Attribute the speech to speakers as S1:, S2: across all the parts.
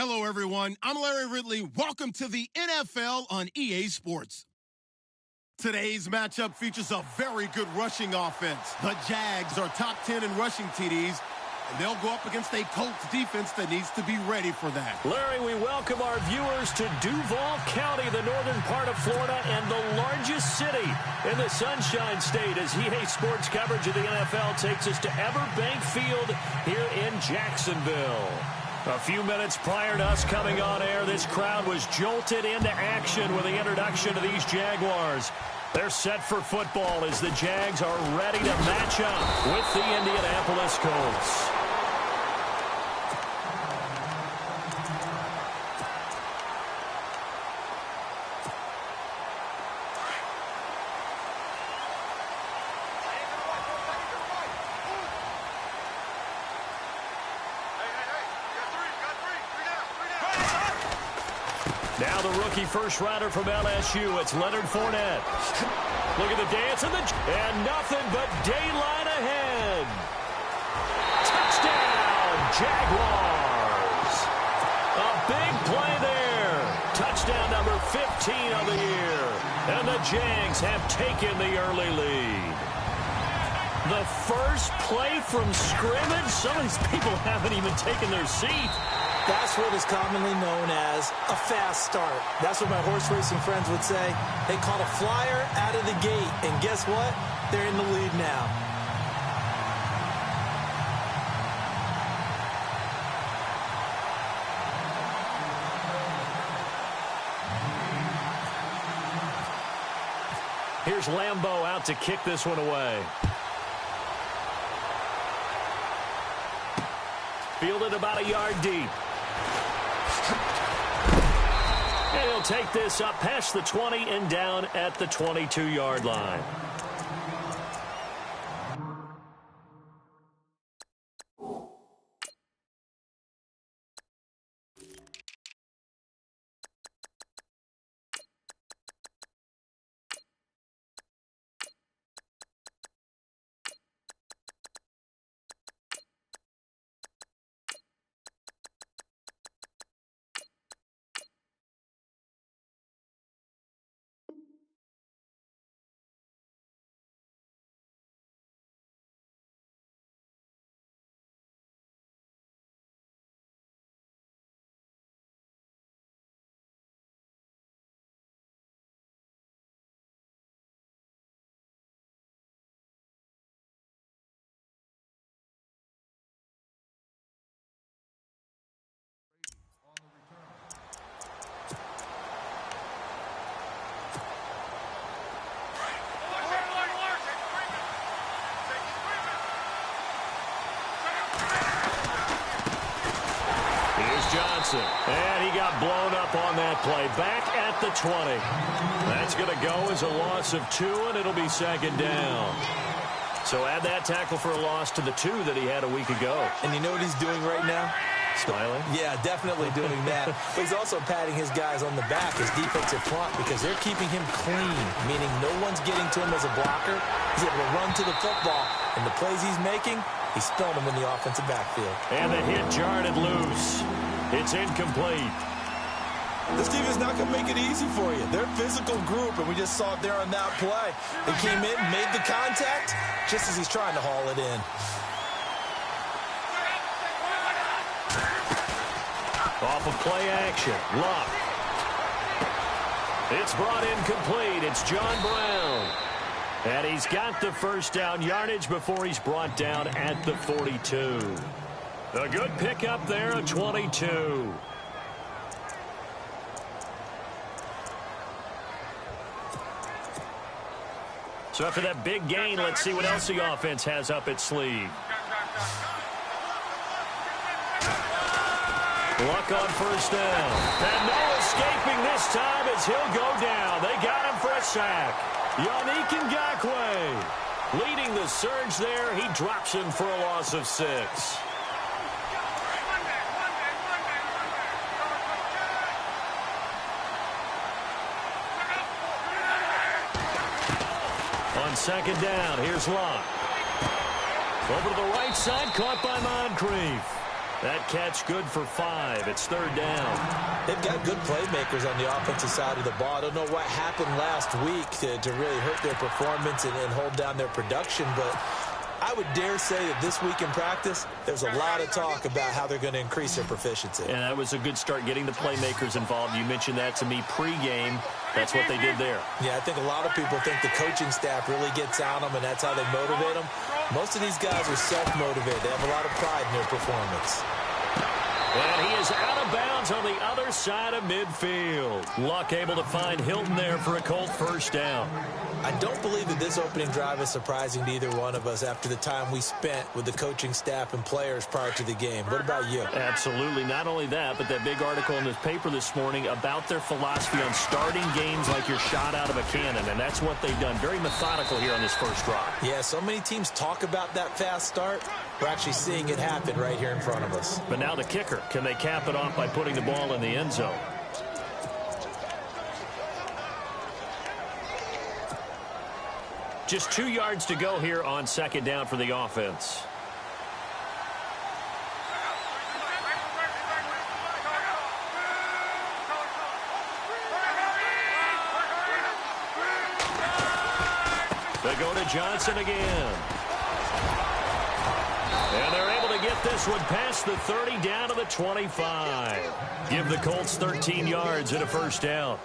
S1: Hello, everyone. I'm Larry Ridley. Welcome to the NFL on EA Sports. Today's matchup features a very good rushing offense. The Jags are top 10 in rushing TDs, and they'll go up against a Colts defense that needs to be ready for that.
S2: Larry, we welcome our viewers to Duval County, the northern part of Florida, and the largest city in the Sunshine State, as EA Sports coverage of the NFL takes us to Everbank Field here in Jacksonville. A few minutes prior to us coming on air, this crowd was jolted into action with the introduction of these Jaguars. They're set for football as the Jags are ready to match up with the Indianapolis Colts. Now the rookie first-rounder from LSU, it's Leonard Fournette. Look at the dance and nothing but daylight ahead. Touchdown, Jaguars. A big play there. Touchdown number 15 of the year. And the Jags have taken the early lead. The first play from scrimmage. Some of these people haven't even taken their seat.
S3: That's what is commonly known as a fast start. That's what my horse racing friends would say. They caught a flyer out of the gate, and guess what? They're in the lead now.
S2: Here's Lambeau out to kick this one away. Fielded about a yard deep. And he'll take this up past the 20 and down at the 22-yard line. Johnson, and he got blown up on that play. Back at the 20. That's going to go as a loss of 2, and it'll be second down. So add that tackle for a loss to the 2 that he had a week ago.
S3: And you know what he's doing right now?
S2: Smiling?
S3: Yeah, definitely doing that. But he's also patting his guys on the back, his defensive front, because they're keeping him clean, meaning no one's getting to him as a blocker. He's able to run to the football, and the plays he's making, he's spelling them in the offensive backfield.
S2: And the hit jarred it loose. It's incomplete.
S3: This team is not going to make it easy for you. They're a physical group, and we just saw it there on that play. They came in, made the contact, just as he's trying to haul it in.
S2: Off of play action, Luck. It's brought in complete. It's John Brown. And he's got the first down yardage before he's brought down at the 42. A good pickup there, a 22. So after that big gain, let's see what else the offense has up its sleeve. Luck on first down. And no escaping this time as he'll go down. They got him for a sack. Yannick Ngakoue leading the surge there. He drops him for a loss of 6. On second down, here's Luck. Over to the right side, caught by Moncrief. That catch good for 5. It's 3rd down.
S3: They've got good playmakers on the offensive side of the ball. I don't know what happened last week to really hurt their performance and hold down their production, but I would dare say that this week in practice, there's a lot of talk about how they're going to increase their proficiency.
S2: And that was a good start, getting the playmakers involved. You mentioned that to me pregame. That's what they did there.
S3: Yeah, I think a lot of people think the coaching staff really gets on them, and that's how they motivate them. Most of these guys are self-motivated. They have a lot of pride in their performance.
S2: And he is out of bounds on the other side of midfield. Luck able to find Hilton there for a Colt first down.
S3: I don't believe that this opening drive is surprising to either one of us after the time we spent with the coaching staff and players prior to the game. What about you?
S2: Absolutely. Not only that, but that big article in the paper this morning about their philosophy on starting games like you're shot out of a cannon, and that's what they've done. Very methodical here on this first drive.
S3: Yeah, so many teams talk about that fast start. We're actually seeing it happen right here in front of us.
S2: But now the kicker. Can they cap it off by putting the ball in the end zone? Just 2 yards to go here on 2nd down for the offense. They go to Johnson again. And they're able to get this one past the 30 down to the 25. Give the Colts 13 yards and a first down.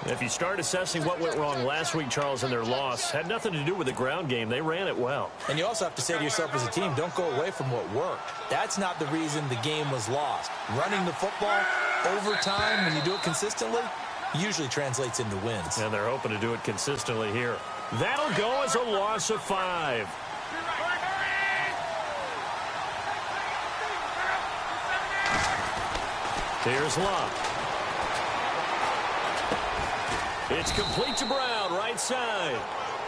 S2: If you start assessing what went wrong last week, Charles, in their loss, had nothing to do with the ground game. They ran it well.
S3: And you also have to say to yourself as a team, don't go away from what worked. That's not the reason the game was lost. Running the football over time, when you do it consistently, usually translates into wins.
S2: And they're hoping to do it consistently here. That'll go as a loss of 5. Here's Luck. It's complete to Brown, right side.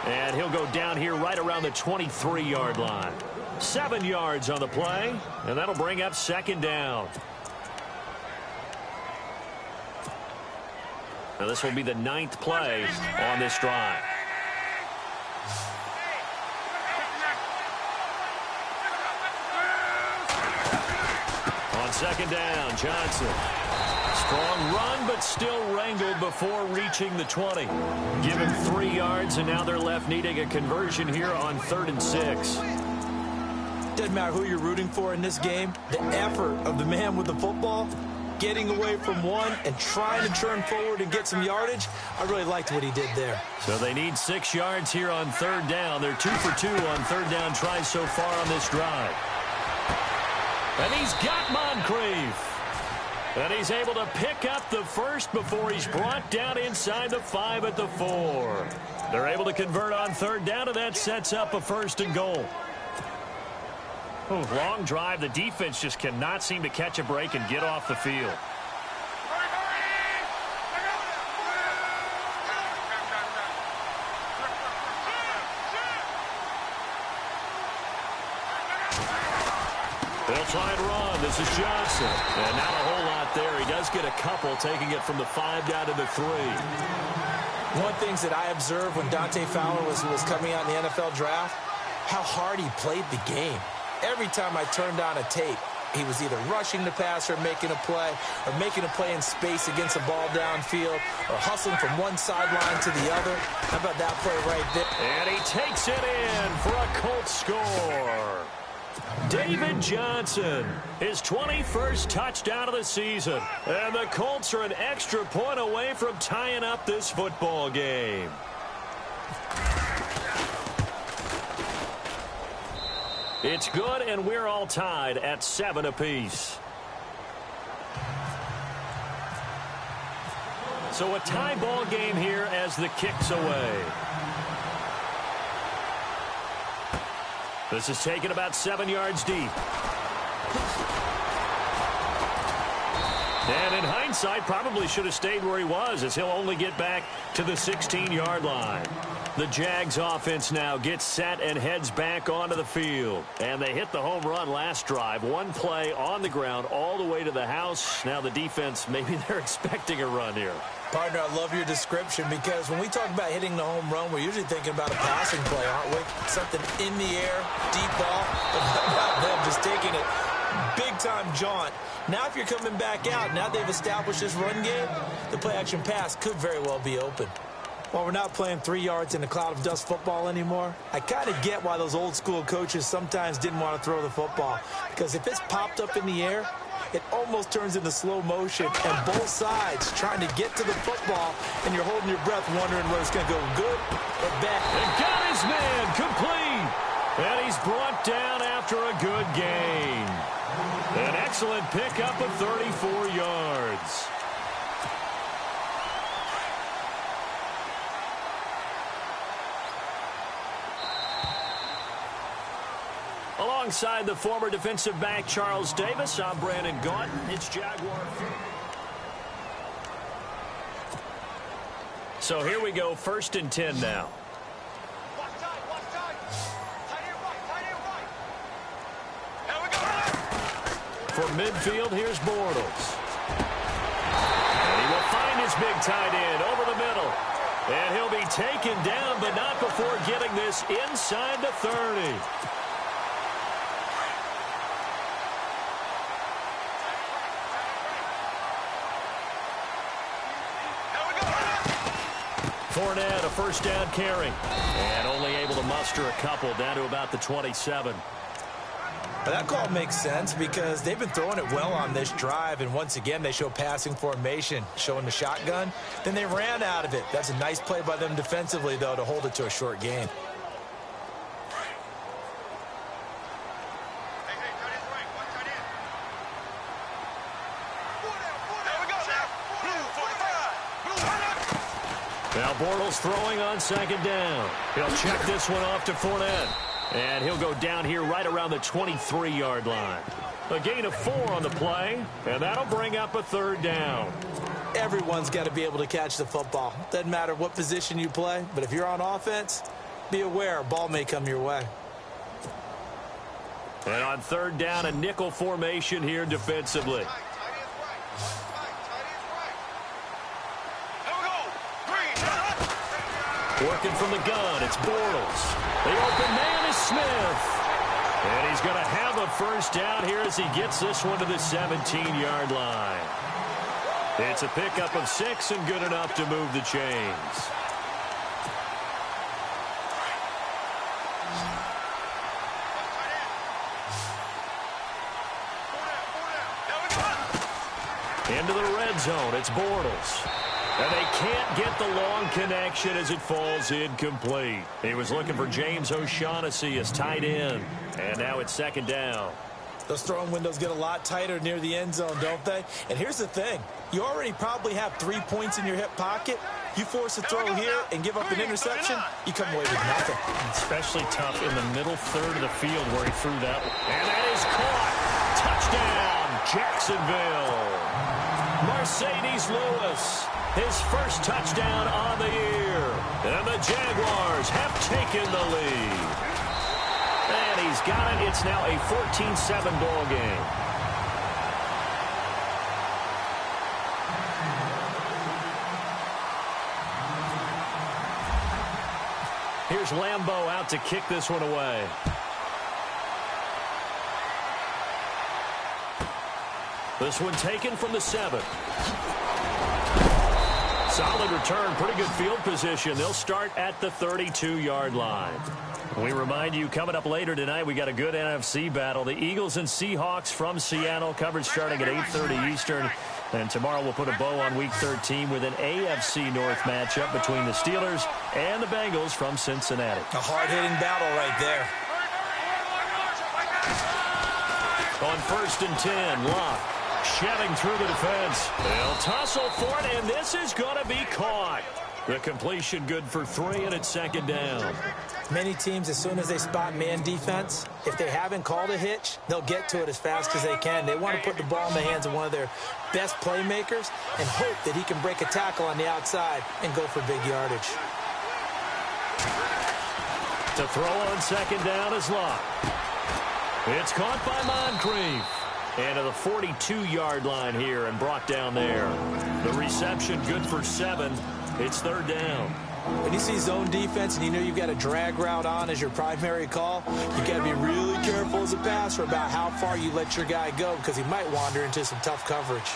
S2: And he'll go down here right around the 23-yard line. 7 yards on the play, and that'll bring up 2nd down. Now this will be the 9th play on this drive. On 2nd down, Johnson. Strong run, but still wrangled before reaching the 20. Give him 3 yards, and now they're left needing a conversion here on 3rd and 6.
S3: Doesn't matter who you're rooting for in this game. The effort of the man with the football, getting away from one and trying to turn forward and get some yardage, I really liked what he did there.
S2: So they need 6 yards here on 3rd down. They're 2 for 2 on 3rd down tries so far on this drive. And he's got Moncrief. And he's able to pick up the first before he's brought down inside the 5 at the 4. They're able to convert on 3rd down, and that sets up a 1st and goal. Long drive. The defense just cannot seem to catch a break and get off the field. They'll try and run. This is Johnson. And not a whole lot there. He does get a couple, taking it from the 5 down to the 3.
S3: One of the things that I observed when Dante Fowler was coming out in the NFL draft, how hard he played the game. Every time I turned on a tape, he was either rushing the passer, making a play, or making a play in space against a ball downfield, or hustling from one sideline to the other. How about that play right there?
S2: And he takes it in for a Colts score. David Johnson, his 21st touchdown of the season. And the Colts are an extra point away from tying up this football game. It's good, and we're all tied at 7 apiece. So a tie ball game here as the kick's away. This is taken about 7 yards deep. And in hindsight, probably should have stayed where he was, as he'll only get back to the 16-yard line. The Jags offense now gets set and heads back onto the field. And they hit the home run last drive. One play on the ground all the way to the house. Now the defense, maybe they're expecting a run here.
S3: Partner, I love your description, because when we talk about hitting the home run, we're usually thinking about a passing play, aren't we? Something in the air, deep ball, but how about them just taking it Big-time jaunt. Now if you're coming back out, now they've established this run game, the play-action pass could very well be open. While we're not playing 3 yards in a cloud of dust football anymore, I kind of get why those old-school coaches sometimes didn't want to throw the football. Because if it's popped up in the air, it almost turns into slow motion, and both sides trying to get to the football, and you're holding your breath wondering whether it's going to go good or bad.
S2: And got his man complete. And he's brought down after a good gain. An excellent pickup of 34 yards. Alongside the former defensive back Charles Davis, I'm Brandon Gaudin. It's Jaguar. So here we go, 1st and 10 now. For midfield, here's Bortles. And he will find his big tight end over the middle. And he'll be taken down, but not before getting this inside the 30. Fournette, a first down carry. And only able to muster a couple down to about the 27.
S3: But that call makes sense because they've been throwing it well on this drive, and once again they show passing formation, showing the shotgun. Then they ran out of it. That's a nice play by them defensively, though, to hold it to a short gain.
S2: Now Bortles throwing on 2nd down. He'll check this one off to Fournette. And he'll go down here right around the 23-yard line. A gain of 4 on the play, and that'll bring up a 3rd down.
S3: Everyone's got to be able to catch the football. Doesn't matter what position you play, but if you're on offense, be aware a ball may come your way.
S2: And on 3rd down, a nickel formation here defensively. Working from the gun, it's Bortles. The open man is Smith. And he's going to have a first down here as he gets this one to the 17-yard line. It's a pickup of 6 and good enough to move the chains. Into the red zone, it's Bortles. And they can't get the long connection as it falls incomplete. He was looking for James O'Shaughnessy as tight end. And now it's 2nd down.
S3: Those throwing windows get a lot tighter near the end zone, don't they? And here's the thing. You already probably have 3 points in your hip pocket. You force a throw here and give up an interception, you come away with nothing.
S2: Especially tough in the middle third of the field where he threw that one. And that is caught. Touchdown, Jacksonville. Mercedes Lewis. His first touchdown on the year. And the Jaguars have taken the lead. And he's got it. It's now a 14-7 ball game. Here's Lambeau out to kick this one away. This one taken from the 7. Solid return, pretty good field position. They'll start at the 32-yard line. We remind you, coming up later tonight, we got a good NFC battle. The Eagles and Seahawks from Seattle, coverage starting at 8:30 Eastern. And tomorrow we'll put a bow on Week 13 with an AFC North matchup between the Steelers and the Bengals from Cincinnati.
S3: A hard-hitting battle right there.
S2: On 1st and 10, Locke. Shoving through the defense. They'll tussle for it, and this is going to be caught. The completion good for 3, and it's 2nd down.
S3: Many teams, as soon as they spot man defense, if they haven't called a hitch, they'll get to it as fast as they can. They want to put the ball in the hands of one of their best playmakers and hope that he can break a tackle on the outside and go for big yardage.
S2: To throw on 2nd down is Locke. It's caught by Moncrief. And to the 42-yard line here and brought down there. The reception good for 7. It's 3rd down.
S3: When you see zone defense and you know you've got a drag route on as your primary call, you got to be really careful as a passer about how far you let your guy go because he might wander into some tough coverage.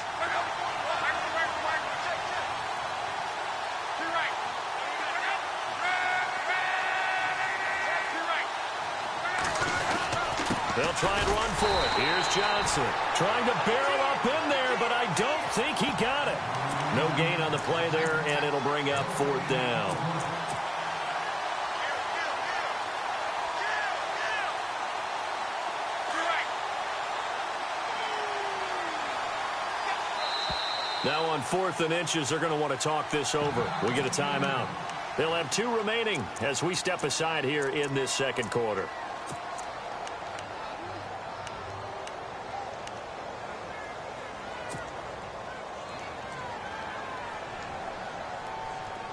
S2: They'll try and run for it. Here's Johnson trying to barrel up in there, but I don't think he got it. No gain on the play there, and it'll bring up 4th down. Now on 4th and inches, they're going to want to talk this over. We get a timeout. They'll have 2 remaining as we step aside here in this second quarter.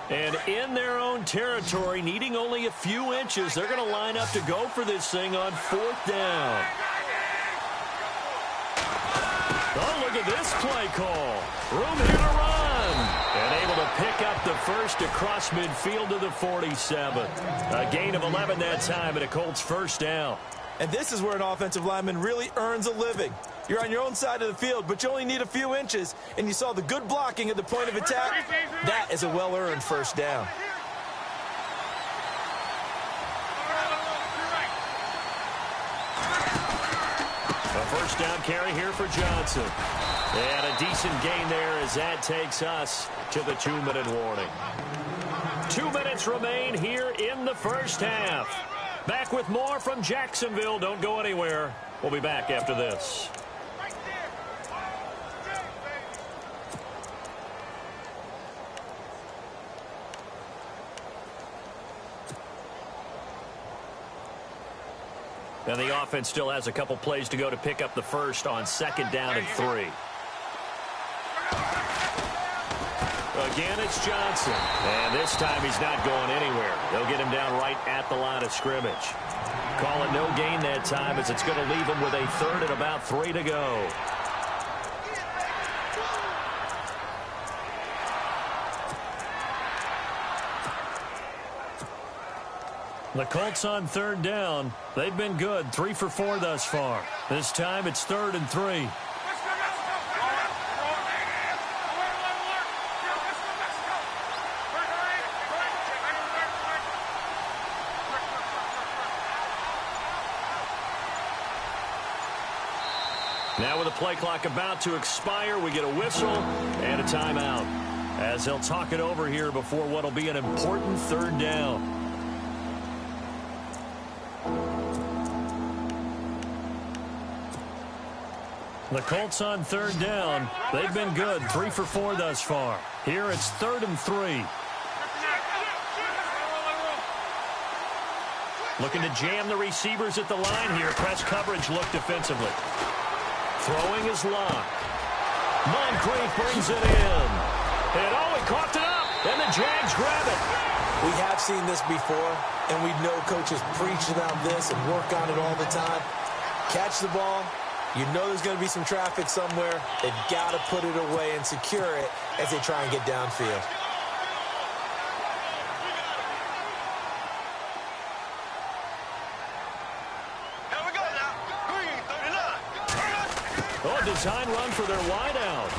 S2: And in their own territory, needing only a few inches, they're going to line up to go for this thing on 4th down. Oh, look at this play call. Room here to run. And able to pick up the first across midfield to the 47. A gain of 11 that time, and a Colts 1st down.
S3: And this is where an offensive lineman really earns a living. You're on your own side of the field, but you only need a few inches, and you saw the good blocking at the point of attack. That is a well-earned 1st down.
S2: A 1st down carry here for Johnson. And a decent gain there as that takes us to the 2-minute warning. 2 minutes remain here in the first half. Back with more from Jacksonville. Don't go anywhere. We'll be back after this. And the offense still has a couple plays to go to pick up the first on 2nd down and 3. Again, it's Johnson. And this time he's not going anywhere. They'll get him down right at the line of scrimmage. Call it no gain that time as it's going to leave him with a 3rd and about 3 to go. The Colts on 3rd down. They've been good. 3 for 4 thus far. This time it's 3rd and 3. Now with the play clock about to expire, we get a whistle and a timeout as they'll talk it over here before what will be an important 3rd down. The Colts on 3rd down. They've been good. 3 for 4 thus far. Here it's 3rd and 3. Looking to jam the receivers at the line here. Press coverage look defensively. Throwing his lock. Moncrief brings it in. And he coughed it up. And the Jags grab it.
S3: We have seen this before, and we know coaches preach about this and work on it all the time. Catch the ball. You know there's going to be some traffic somewhere. They've got to put it away and secure it as they try and get downfield.
S2: Oh, design run for their wideout.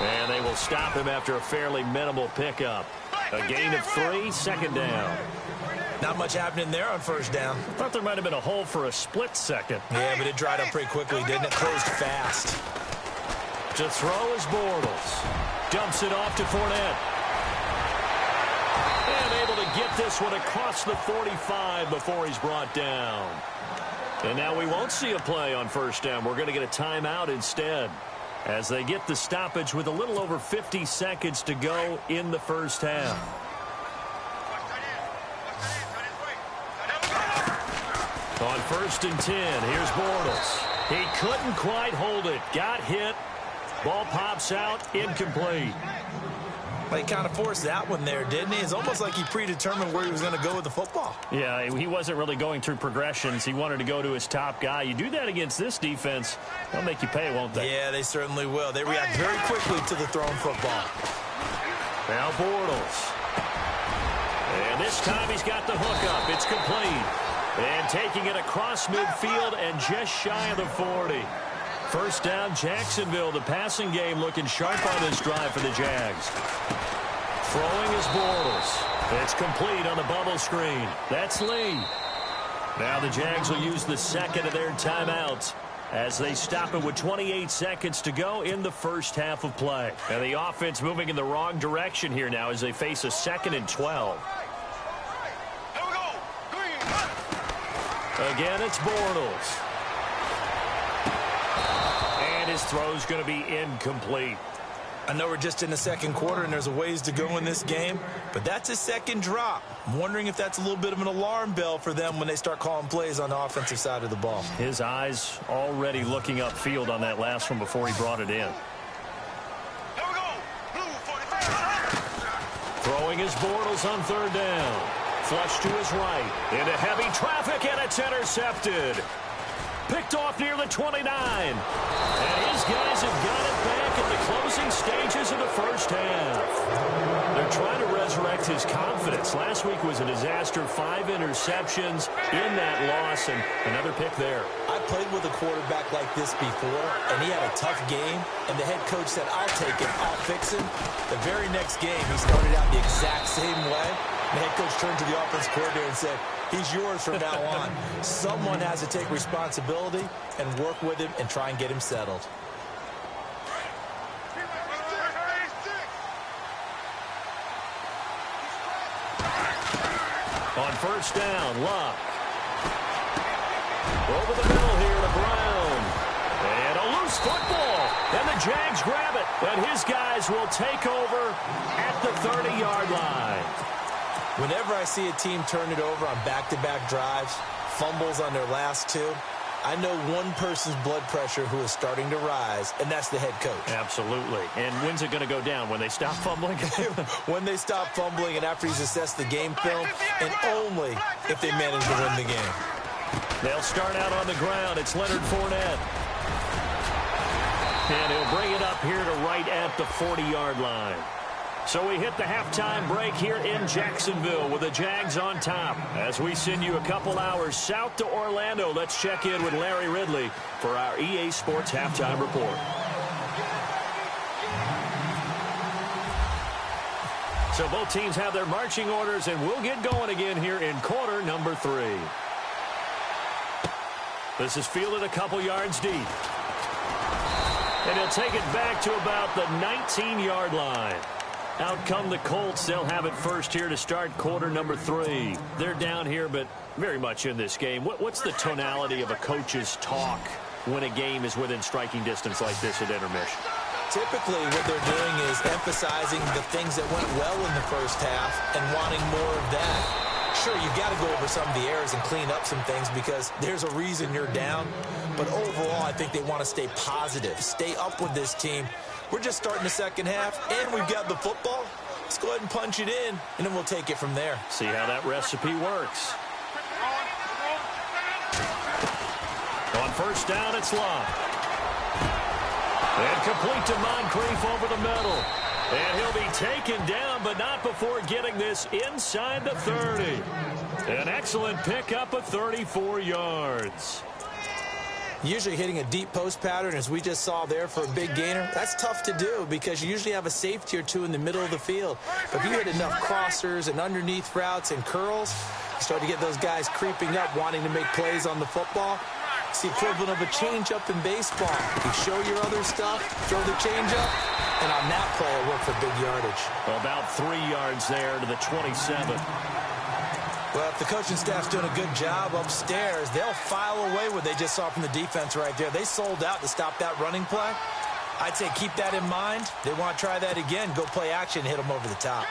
S2: And they will stop him after a fairly minimal pickup. A gain of 3, 2nd down.
S3: Not much happening there on 1st down.
S2: Thought there might have been a hole for a split second.
S3: Yeah, but it dried up pretty quickly, didn't it? Closed fast.
S2: To throw is Bortles. Dumps it off to Fournette. And able to get this one across the 45 before he's brought down. And now we won't see a play on 1st down. We're going to get a timeout instead as they get the stoppage with a little over 50 seconds to go in the first half. On 1st and 10, here's Bortles. He couldn't quite hold it. Got hit. Ball pops out. Incomplete.
S3: Well, he kind of forced that one there, didn't he? It's almost like he predetermined where he was going to go with the football.
S2: Yeah, he wasn't really going through progressions. He wanted to go to his top guy. You do that against this defense, they'll make you pay, won't they?
S3: Yeah, they certainly will. They react very quickly to the thrown football.
S2: Now Bortles. This time he's got the hook up. It's complete. And taking it across midfield and just shy of the 40. First down, Jacksonville. The passing game looking sharp on this drive for the Jags. Throwing is Bortles. It's complete on the bubble screen. That's Lee. Now the Jags will use the second of their timeouts as they stop it with 28 seconds to go in the first half of play. And the offense moving in the wrong direction here now as they face a 2nd and 12. Again, it's Bortles. And his throw's going to be incomplete.
S3: I know we're just in the second quarter and there's a ways to go in this game, but that's a second drop. I'm wondering if that's a little bit of an alarm bell for them when they start calling plays on the offensive side of the ball.
S2: His eyes already looking upfield on that last one before he brought it in. Throwing his Bortles on third down. Flush to his right. Into heavy traffic, and it's intercepted. Picked off near the 29. And his guys have got it back in the closing stages of the first half. They're trying to resurrect his confidence. Last week was a disaster. 5 interceptions in that loss, and another pick there.
S3: I played with a quarterback like this before, and he had a tough game, and the head coach said, I'll take it, I'll fix him. The very next game, he started out the exact same way. The head coach turned to the offense coordinator and said, he's yours from now on. Someone has to take responsibility and work with him and try and get him settled.
S2: On first down, Luck. Over the middle here to Brown. And a loose football. And the Jags grab it. And his guys will take over at the 30-yard line.
S3: Whenever I see a team turn it over on back-to-back drives, fumbles on their last two, I know one person's blood pressure who is starting to rise, and that's the head coach.
S2: Absolutely. And when's it going to go down? When they stop fumbling?
S3: When they stop fumbling and after he's assessed the game film, and only if they manage to win the game.
S2: They'll start out on the ground. It's Leonard Fournette. And he'll bring it up here to right at the 40-yard line. So we hit the halftime break here in Jacksonville with the Jags on top. As we send you a couple hours south to Orlando, let's check in with Larry Ridley for our EA Sports Halftime Report. So both teams have their marching orders, and we'll get going again here in quarter number 3. This is fielded a couple yards deep. And he'll take it back to about the 19-yard line. Out come the Colts. They'll have it first here to start quarter number 3. They're down here, but very much in this game. What's the tonality of a coach's talk when a game is within striking distance like this at intermission?
S3: Typically, what they're doing is emphasizing the things that went well in the first half and wanting more of that. Sure, you've got to go over some of the errors and clean up some things because there's a reason you're down. But overall, I think they want to stay positive, stay up with this team. We're just starting the second half, and we've got the football. Let's go ahead and punch it in, and then we'll take it from there.
S2: See how that recipe works. On first down, it's Love. And complete to Moncrief over the middle. And he'll be taken down, but not before getting this inside the 30. An excellent pickup of 34 yards.
S3: Usually hitting a deep post pattern, as we just saw there for a big gainer, that's tough to do because you usually have a safety or two in the middle of the field. But if you hit enough crossers and underneath routes and curls, you start to get those guys creeping up, wanting to make plays on the football. It's the equivalent of a changeup in baseball. You show your other stuff, throw the changeup, and on that play, it worked for big yardage.
S2: Well, about 3 yards there to the 27.
S3: Well, if the coaching staff's doing a good job upstairs, they'll file away what they just saw from the defense right there. They sold out to stop that running play. I'd say keep that in mind. They want to try that again. Go play action, hit them over the top.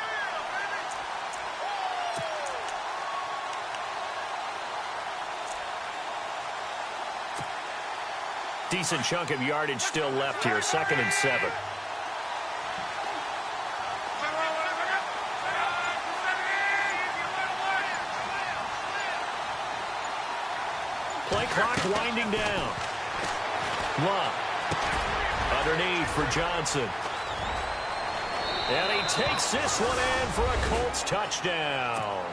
S2: Decent chunk of yardage still left here. 2nd and 7. Play clock winding down. Love. Underneath for Johnson. And he takes this one in for a Colts touchdown.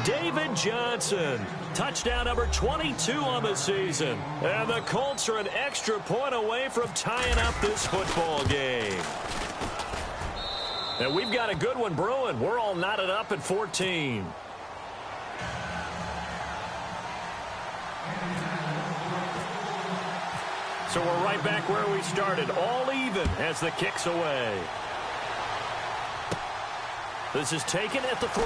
S2: David Johnson. Touchdown number 22 on the season. And the Colts are an extra point away from tying up this football game. And we've got a good one brewing. We're all knotted up at 14. So we're right back where we started, all even as the kick's away. This is taken at the 3.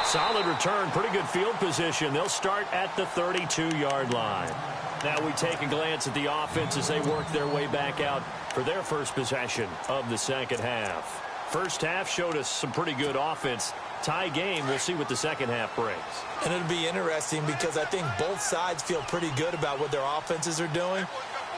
S2: Solid return, pretty good field position. They'll start at the 32-yard line. Now we take a glance at the offense as they work their way back out for their first possession of the second half. First half showed us some pretty good offense. Tie game, we'll see what the second half brings.
S3: And it'll be interesting because I think both sides feel pretty good about what their offenses are doing.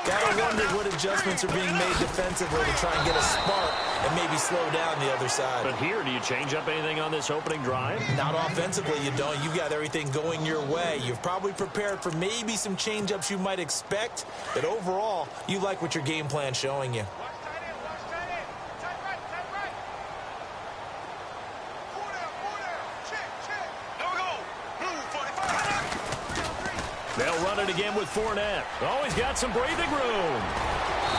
S3: Gotta wonder what adjustments are being made defensively to try and get a spark and maybe slow down the other side.
S2: But here, do you change up anything on this opening drive?
S3: Not offensively, you don't. You've got everything going your way. You've probably prepared for maybe some change-ups you might expect, but overall, you like what your game plan's showing you.
S2: They'll run it again with Fournette. Oh, he's got some breathing room.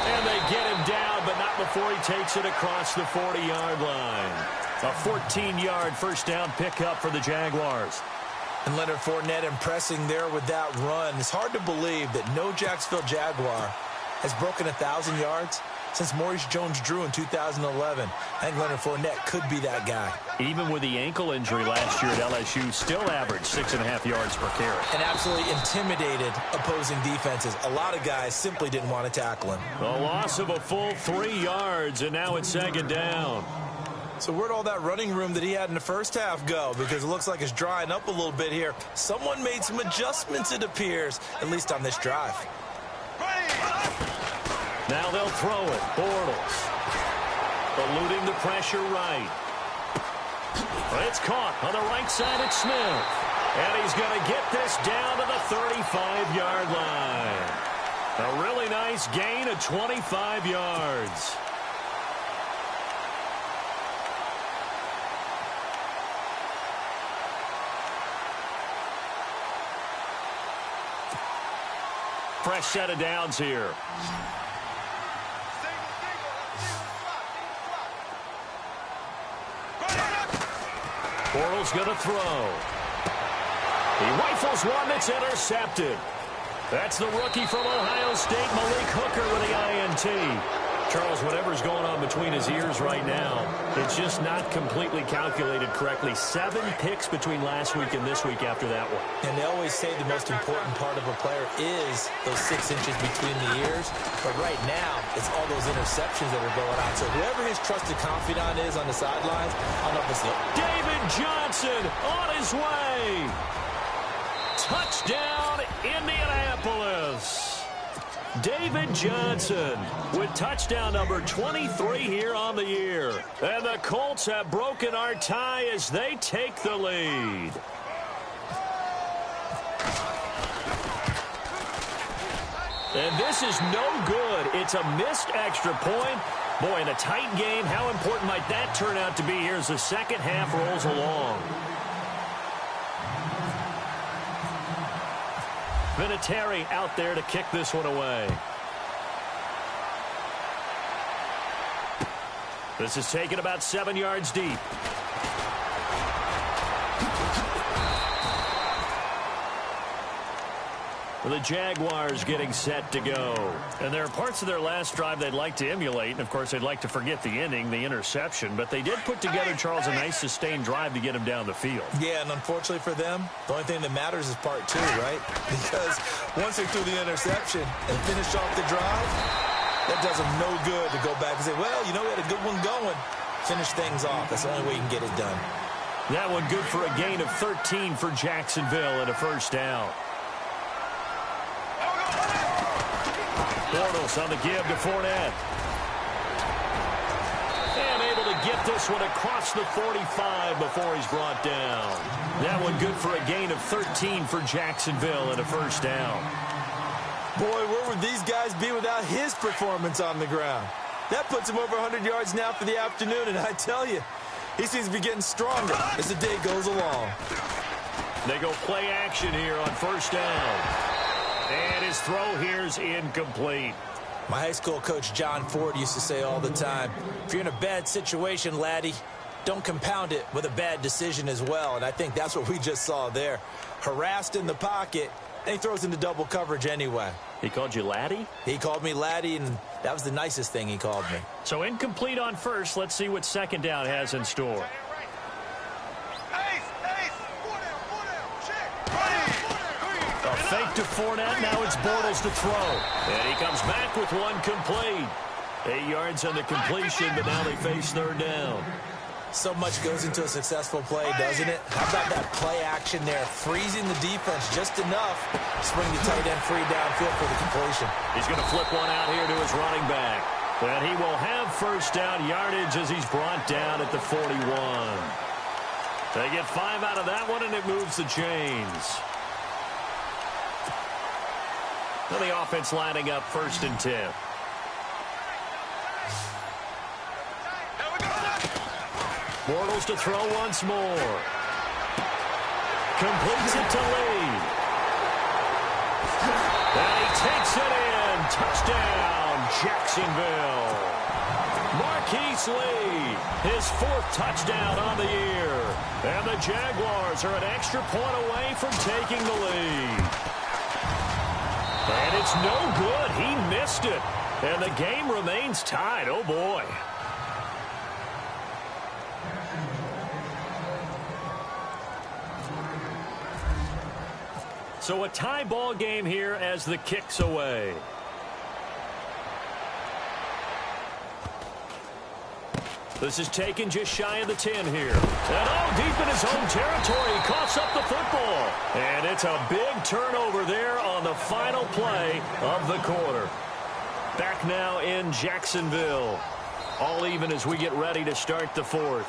S2: And they get him down, but not before he takes it across the 40-yard line. A 14-yard first down pickup for the Jaguars.
S3: And Leonard Fournette impressing there with that run. It's hard to believe that no Jacksonville Jaguar has broken 1,000 yards since Maurice Jones-Drew in 2011. I think Leonard Fournette could be that guy.
S2: Even with the ankle injury last year at LSU, still averaged 6.5 yards per carry.
S3: And absolutely intimidated opposing defenses. A lot of guys simply didn't want to tackle him.
S2: A loss of a full 3 yards, and now it's second down.
S3: So where'd all that running room that he had in the first half go? Because it looks like it's drying up a little bit here. Someone made some adjustments, it appears, at least on this drive.
S2: Now they'll throw it. Bortles. Eluding the pressure right. It's caught on the right side at Smith. And he's going to get this down to the 35-yard line. A really nice gain of 25 yards. Fresh set of downs here. Bortles going to throw. He rifles one that's intercepted. That's the rookie from Ohio State, Malik Hooker, with the INT. Charles, whatever's going on between his ears right now, it's just not completely calculated correctly. 7 picks between last week and this week after that one.
S3: And they always say the most important part of a player is those 6 inches between the ears. But right now, it's all those interceptions that are going on. So whoever his trusted confidant is on the sidelines, I don't know if it's
S2: David Johnson on his way. Touchdown, Indianapolis. David Johnson with touchdown number 23 here on the year. And the Colts have broken our tie as they take the lead. And this is no good. It's a missed extra point. Boy, in a tight game, how important might that turn out to be here as the second half rolls along? Vinatieri out there to kick this one away. This is taken about 7 yards deep. The Jaguars getting set to go. And there are parts of their last drive they'd like to emulate. And, of course, they'd like to forget the ending, the interception. But they did put together, Charles, a nice sustained drive to get him down the field.
S3: Yeah, and unfortunately for them, the only thing that matters is part 2, right? Because once they threw the interception and finished off the drive, that does them no good to go back and say, well, you know, we had a good one going. Finish things off. That's the only way you can get it done.
S2: That one good for a gain of 13 for Jacksonville and a first down. Bortles on the give to Fournette. And able to get this one across the 45 before he's brought down. That one good for a gain of 13 for Jacksonville and a first down.
S3: Boy, where would these guys be without his performance on the ground? That puts him over 100 yards now for the afternoon, and I tell you, He seems to be getting stronger as the day goes along.
S2: They go play action here on first down. And his throw here's incomplete.
S3: My high school coach, John Ford, used to say all the time, if you're in a bad situation, laddie, don't compound it with a bad decision as well. And I think that's what we just saw there. Harassed in the pocket, and he throws into double coverage anyway.
S2: He called you laddie?
S3: He called me laddie, and that was the nicest thing he called me.
S2: So incomplete on first. Let's see what second down has in store. A fake to Fournette. Now it's Bortles to throw. And he comes back with one complete. 8 yards on the completion, but now they face third down.
S3: So much goes into a successful play, doesn't it? How about that play action there? Freezing the defense just enough to spring the tight end free downfield for the completion.
S2: He's going to flip one out here to his running back. And he will have first down yardage as he's brought down at the 41. They get 5 out of that one, and it moves the chains. Now the offense lining up 1st and 10. Bortles to throw once more. Completes it to Lee. And he takes it in. Touchdown, Jacksonville. Marquise Lee, his 4th touchdown on the year. And the Jaguars are an extra point away from taking the lead. And it's no good. He missed it. And the game remains tied. Oh, boy. So a tie ball game here as the kick's away. This is taken just shy of the 10 here. And deep in his own territory, he coughs up the football. And it's a big turnover there on the final play of the quarter. Back now in Jacksonville. All even as we get ready to start the 4th.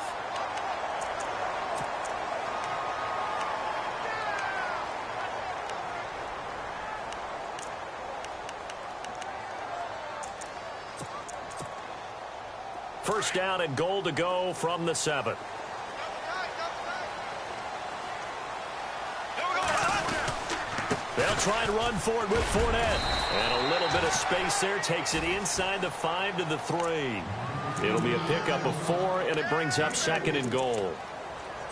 S2: First down and goal to go from the 7. They'll try and run for it with Fournette. And a little bit of space there takes it inside the 5 to the 3. It'll be a pickup of 4, and it brings up 2nd and goal.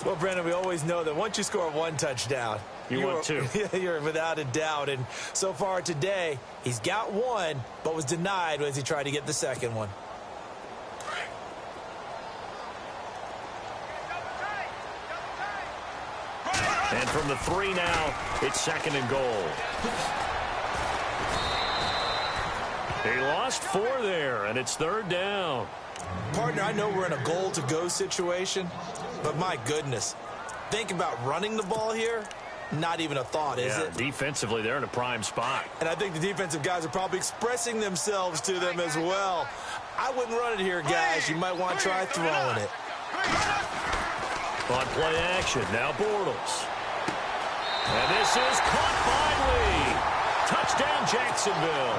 S3: Well, Brandon, we always know that once you score 1 touchdown,
S2: you want 2.
S3: You're without a doubt. And so far today, he's got 1, but was denied as he tried to get the 2nd one.
S2: And from the 3 now, it's 2nd and goal. He lost 4 there, and it's 3rd down.
S3: Partner, I know we're in a goal-to-go situation, but my goodness, think about running the ball here. Not even a thought, is it?
S2: Defensively, they're in a prime spot.
S3: And I think the defensive guys are probably expressing themselves to them as well. I wouldn't run it here, guys. You might want to try throwing it.
S2: On play action, now Bortles. And this is caught by Lee. Touchdown, Jacksonville.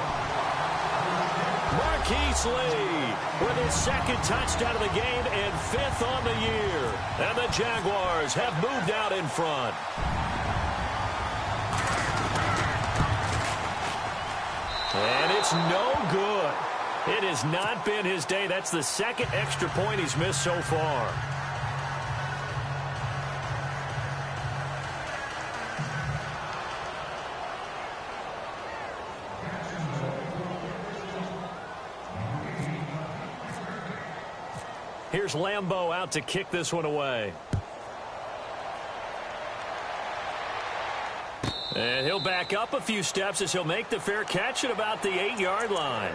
S2: Marquise Lee with his 2nd touchdown of the game and 5th on the year. And the Jaguars have moved out in front. And it's no good. It has not been his day. That's the 2nd extra point he's missed so far. Here's Lambeau out to kick this one away. And he'll back up a few steps as he'll make the fair catch at about the 8-yard line.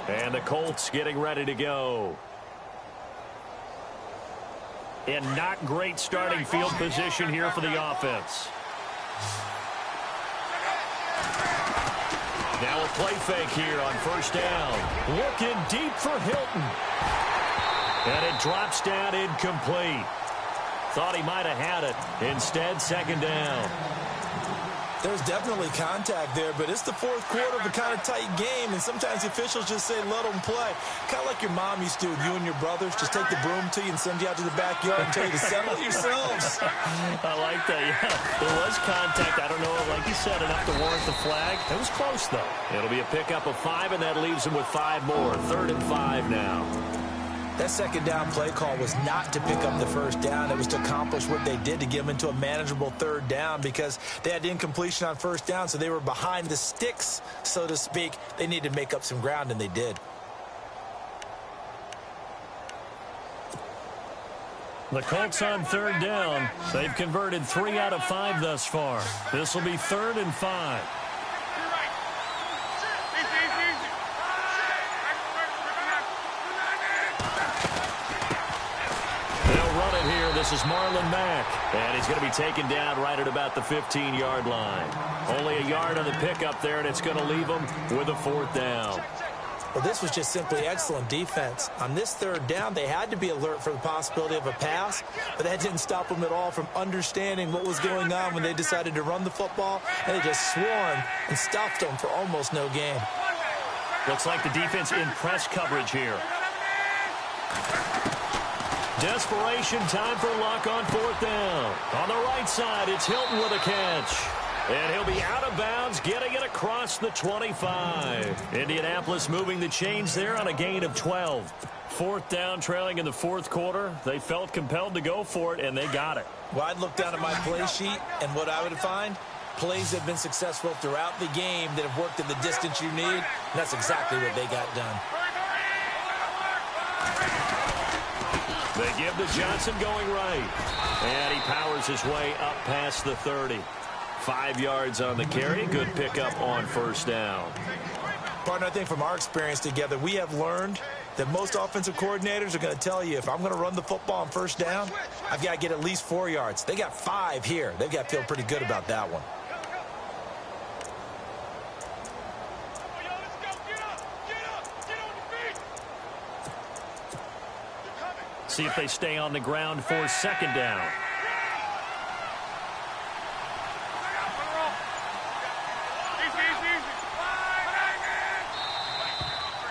S2: And the Colts getting ready to go. In not great starting field position here for the offense. Now a play fake here on first down. Looking deep for Hilton. And it drops down incomplete. Thought he might have had it. Instead, 2nd down.
S3: There's definitely contact there, but it's the fourth quarter of a kind of tight game, and sometimes the officials just say, let them play. Kind of like your mom used to with you and your brothers. Just take the broom to you and send you out to the backyard and tell you to settle it yourselves.
S2: I like that, yeah. There was contact. I don't know, like you said, enough to warrant the flag. It was close, though. It'll be a pickup of 5, and that leaves them with 5 more. 3rd and 5 now.
S3: That second down play call was not to pick up the first down. It was to accomplish what they did, to get them into a manageable 3rd down, because they had incompletion on first down, so they were behind the sticks, so to speak. They needed to make up some ground, and they did.
S2: The Colts on 3rd down. They've converted 3 out of 5 thus far. This will be 3rd and 5. This is Marlon Mack, and he's going to be taken down right at about the 15-yard line. Only a yard on the pickup there, and it's going to leave him with a 4th down.
S3: Well, this was just simply excellent defense. On this 3rd down, they had to be alert for the possibility of a pass, but that didn't stop them at all from understanding what was going on when they decided to run the football, and they just swarmed and stopped them for almost no gain.
S2: Looks like the defense in press coverage here. Desperation time for Luck on 4th down. On the right side, it's Hilton with a catch. And he'll be out of bounds, getting it across the 25. Indianapolis moving the chains there on a gain of 12. 4th down, trailing in the 4th quarter. They felt compelled to go for it, and they got it.
S3: Well, I'd look down at my play sheet, and what I would find, plays that have been successful throughout the game that have worked in the distance you need, and that's exactly what they got done.
S2: They give to Johnson going right. And he powers his way up past the 30. 5 yards on the carry. Good pickup on 1st down.
S3: Partner, I think from our experience together, we have learned that most offensive coordinators are going to tell you, if I'm going to run the football on 1st down, I've got to get at least 4 yards. They got 5 here. They've got to feel pretty good about that one.
S2: See if they stay on the ground for 2nd down.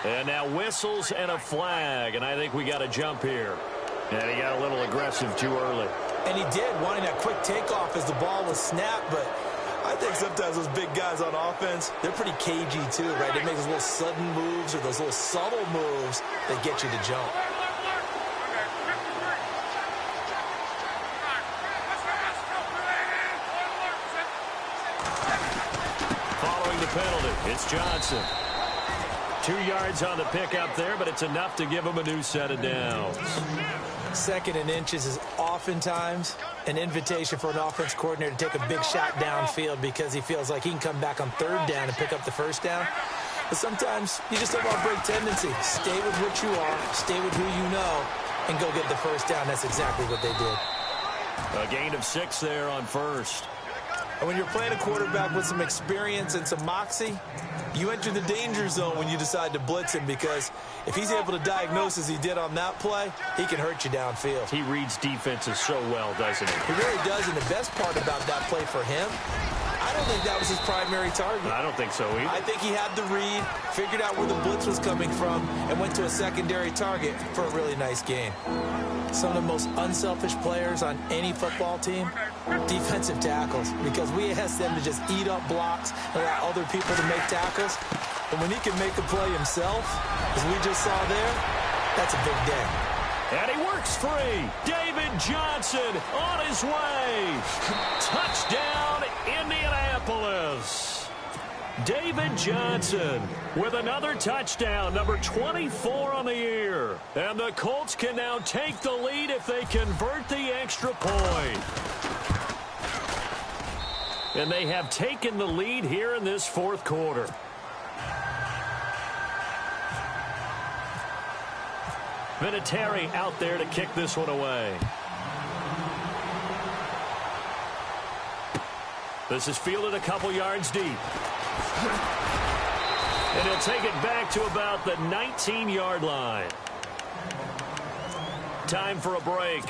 S2: And now whistles and a flag, and I think we got a jump here. And he got a little aggressive too early.
S3: And he did, wanting that quick takeoff as the ball was snapped, but I think sometimes those big guys on offense, they're pretty cagey too, right? They make those little sudden moves or those little subtle moves that get you to jump.
S2: Penalty. It's Johnson. 2 yards on the pickup there, but it's enough to give him a new set of downs.
S3: 2nd and inches is oftentimes an invitation for an offense coordinator to take a big shot downfield because he feels like he can come back on 3rd down and pick up the 1st down. But sometimes you just have a break tendency. Stay with what you are, stay with who you know, and go get the 1st down. That's exactly what they did.
S2: A gain of 6 there on 1st.
S3: And when you're playing a quarterback with some experience and some moxie, you enter the danger zone when you decide to blitz him, because if he's able to diagnose as he did on that play, he can hurt you downfield.
S2: He reads defenses so well, doesn't he?
S3: He really does, and the best part about that play for him, I don't think that was his primary target.
S2: I don't think so either.
S3: I think he had the read, figured out where the blitz was coming from, and went to a secondary target for a really nice gain. Some of the most unselfish players on any football team, defensive tackles, because we ask them to just eat up blocks and allow other people to make tackles. But when he can make a play himself, as we just saw there, that's a big day.
S2: And he works free. David Johnson on his way. Touchdown, Indianapolis. David Johnson with another touchdown, number 24 on the year. And the Colts can now take the lead if they convert the extra point. And they have taken the lead here in this 4th quarter. Vinatieri out there to kick this one away. This is fielded a couple yards deep. And he'll take it back to about the 19-yard line. Time for a break.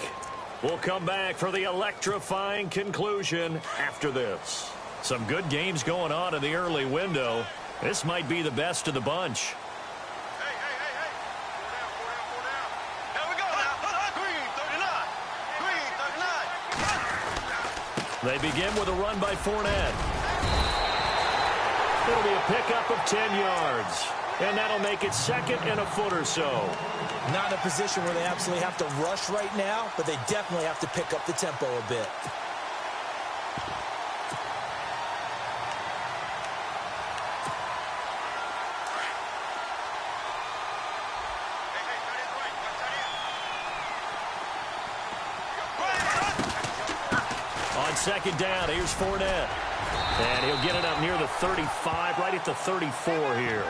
S2: We'll come back for the electrifying conclusion after this. Some good games going on in the early window. This might be the best of the bunch. They begin with a run by Fournette. It'll be a pickup of 10 yards. And that'll make it 2nd and a foot or so.
S3: Not in a position where they absolutely have to rush right now, but they definitely have to pick up the tempo a bit.
S2: On 2nd down, here's Fournette. And he'll get it up near the 35, right at the 34 here.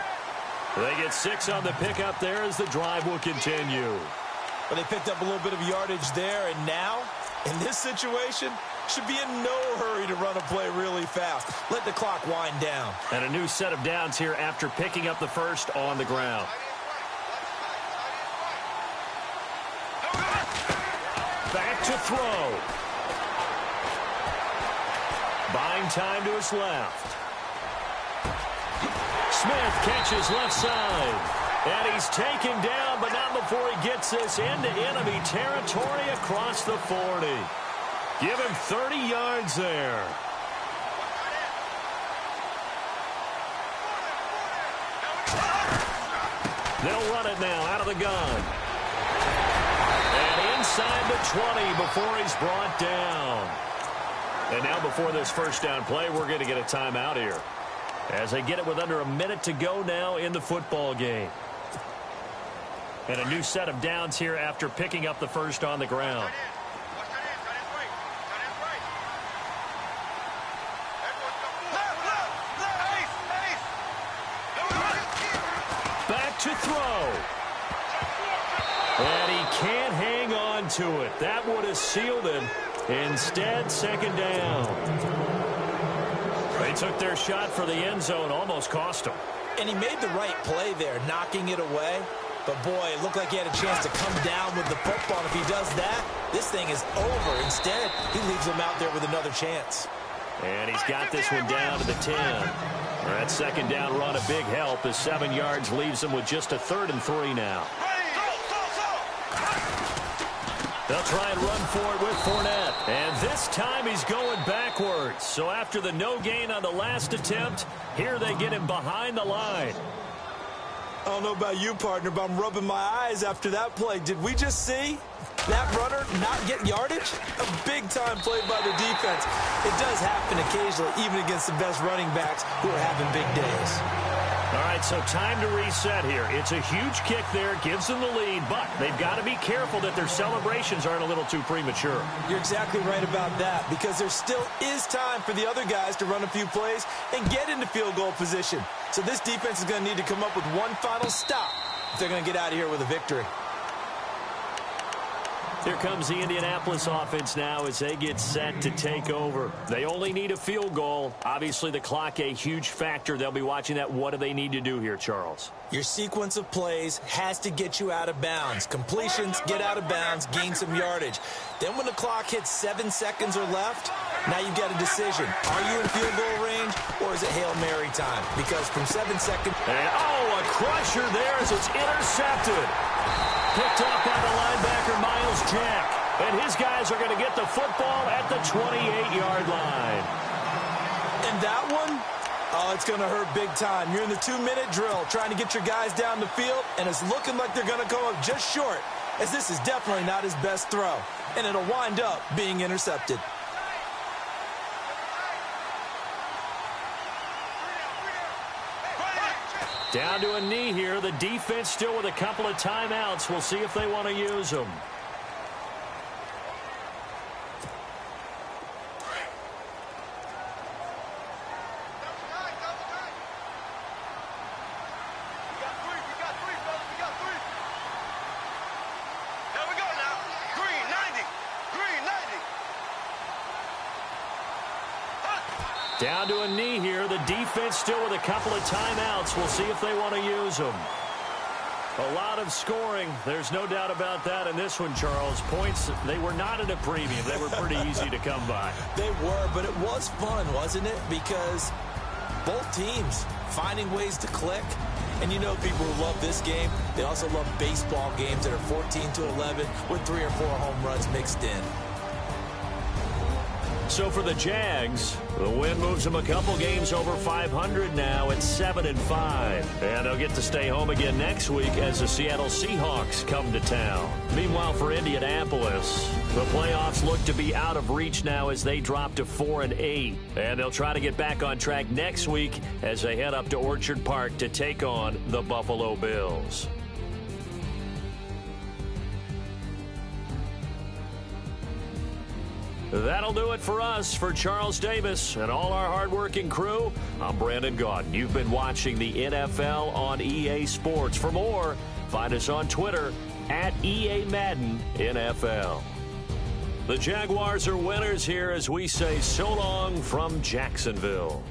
S2: They get 6 on the pickup there as the drive will continue.
S3: Well, they picked up a little bit of yardage there, and now, in this situation, should be in no hurry to run a play really fast. Let the clock wind down.
S2: And a new set of downs here after picking up the first on the ground. Back to throw. Buying time to his left. Smith catches left side. And he's taken down, but not before he gets this into enemy territory across the 40. Give him 30 yards there. They'll run it now out of the gun. And inside the 20 before he's brought down. And now before this first down play, we're going to get a timeout here. As they get it with under a minute to go now in the football game. And a new set of downs here after picking up the first on the ground. Back to throw. And he can't hang on to it. That would have sealed it. Instead, 2nd down. They took their shot for the end zone, almost cost them.
S3: And he made the right play there, knocking it away. But, boy, it looked like he had a chance to come down with the football. And if he does that, this thing is over. Instead, he leaves him out there with another chance.
S2: And he's got this one down to the 10. That 2nd down run a big help as 7 yards leaves him with just a 3rd and 3 now. They'll try and run for it with Fournette. And this time he's going backwards. So after the no gain on the last attempt, here they get him behind the line.
S3: I don't know about you, partner, but I'm rubbing my eyes after that play. Did we just see that runner not get yardage? A big-time play by the defense. It does happen occasionally, even against the best running backs who are having big days.
S2: All right, so time to reset here. It's a huge kick there, gives them the lead, but they've got to be careful that their celebrations aren't a little too premature.
S3: You're exactly right about that, because there still is time for the other guys to run a few plays and get into field goal position. So this defense is going to need to come up with one final stop if they're going to get out of here with a victory.
S2: Here comes the Indianapolis offense now as they get set to take over. They only need a field goal. Obviously, the clock a huge factor. They'll be watching that. What do they need to do here, Charles?
S3: Your sequence of plays has to get you out of bounds. Completions, get out of bounds, gain some yardage. Then when the clock hits 7 seconds or left, now you've got a decision. Are you in field goal range or is it Hail Mary time? Because from 7 seconds...
S2: And, a crusher there as it's intercepted. Picked up by the linebacker, Myles Jack. And his guys are going to get the football at the 28-yard line.
S3: And that one, it's going to hurt big time. You're in the 2-minute drill trying to get your guys down the field, and it's looking like they're going to come up just short, as this is definitely not his best throw. And it'll wind up being intercepted.
S2: Down to a knee here. The defense still with a couple of timeouts. We'll see if they want to use them. Down to a knee here. The defense still with a couple of timeouts. We'll see if they want to use them. A lot of scoring. There's no doubt about that in this one, Charles. Points, they were not at a premium. They were pretty easy to come by.
S3: They were, but it was fun, wasn't it? Because both teams finding ways to click. And you know people who love this game, they also love baseball games that are 14-11 with 3 or 4 home runs mixed in.
S2: So for the Jags, the win moves them a couple games over 500 now at 7-5. And they'll get to stay home again next week as the Seattle Seahawks come to town. Meanwhile, for Indianapolis, the playoffs look to be out of reach now as they drop to 4-8. And they'll try to get back on track next week as they head up to Orchard Park to take on the Buffalo Bills. That'll do it for us. For Charles Davis and all our hardworking crew, I'm Brandon Gaudin. You've been watching the NFL on EA Sports. For more, find us on Twitter at EA Madden NFL. The Jaguars are winners here as we say so long from Jacksonville.